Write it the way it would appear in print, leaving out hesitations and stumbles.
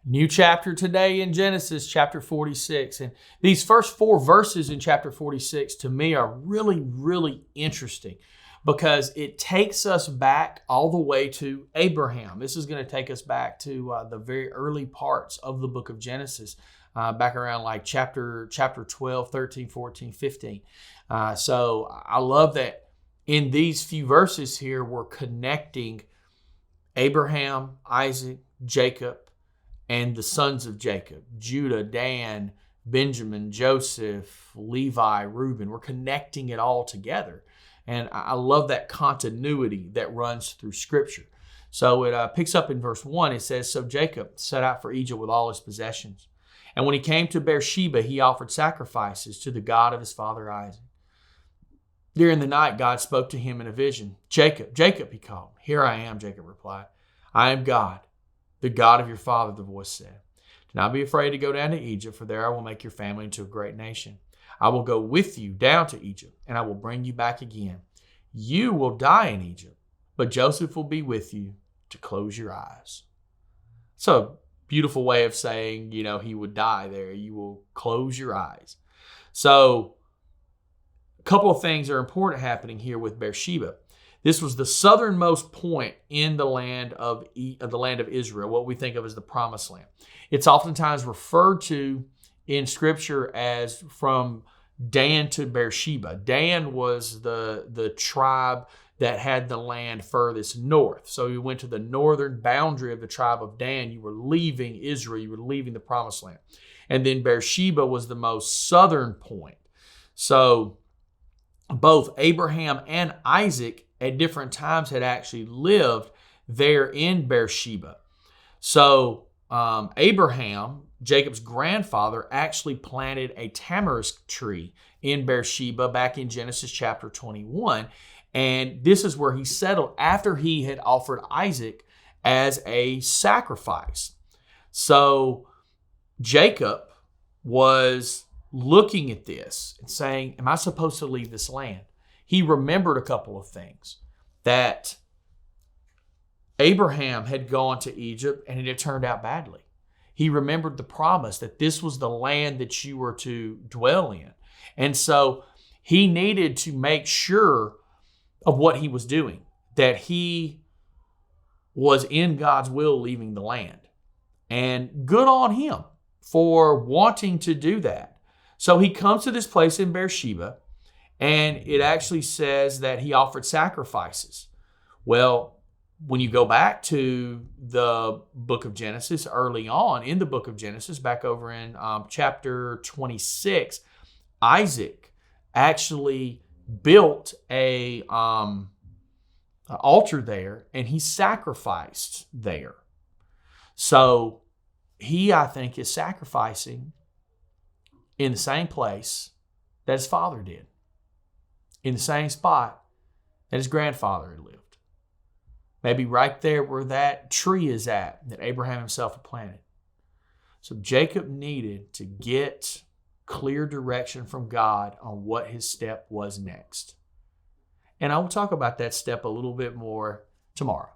New chapter today in Genesis chapter 46. And these first 4 verses in chapter 46 to me are really, really interesting because it takes us back all the way to Abraham. This is going to take us back to the very early parts of the book of Genesis, back around like chapter 12, 13, 14, 15. So I love that in these few verses here, we're connecting Abraham, Isaac, Jacob, and the sons of Jacob, Judah, Dan, Benjamin, Joseph, Levi, Reuben. We're connecting it all together. And I love that continuity that runs through Scripture. So it picks up in verse 1. It says, "So Jacob set out for Egypt with all his possessions. And when he came to Beersheba, he offered sacrifices to the God of his father Isaac. During the night, God spoke to him in a vision. 'Jacob, Jacob,' he called. 'Here I am,' Jacob replied. 'I am God, the God of your father,' the voice said. 'Do not be afraid to go down to Egypt, for there I will make your family into a great nation. I will go with you down to Egypt, and I will bring you back again. You will die in Egypt, but Joseph will be with you to close your eyes.'" So, beautiful way of saying, he would die there. You will close your eyes. So, a couple of things are important happening here with Beersheba. This was the southernmost point in the land of Israel, what we think of as the Promised Land. It's oftentimes referred to in Scripture as from Dan to Beersheba. Dan was the tribe that had the land furthest north. So you went to the northern boundary of the tribe of Dan. You were leaving Israel. You were leaving the Promised Land. And then Beersheba was the most southern point. So both Abraham and Isaac at different times had actually lived there in Beersheba. So Abraham, Jacob's grandfather, actually planted a tamarisk tree in Beersheba back in Genesis chapter 21. And this is where he settled after he had offered Isaac as a sacrifice. So Jacob was looking at this and saying, am I supposed to leave this land? He remembered a couple of things, that Abraham had gone to Egypt and it had turned out badly. He remembered the promise that this was the land that you were to dwell in. And so he needed to make sure of what he was doing, that he was in God's will leaving the land. And good on him for wanting to do that. So he comes to this place in Beersheba, and it actually says that he offered sacrifices. Well, when you go back to the book of Genesis, early on in the book of Genesis, back over in chapter 26, Isaac actually built a altar there, and he sacrificed there. So he, I think, is sacrificing in the same place that his father did, in the same spot that his grandfather had lived. Maybe right there where that tree is at that Abraham himself had planted. So Jacob needed to get clear direction from God on what his step was next. And I will talk about that step a little bit more tomorrow.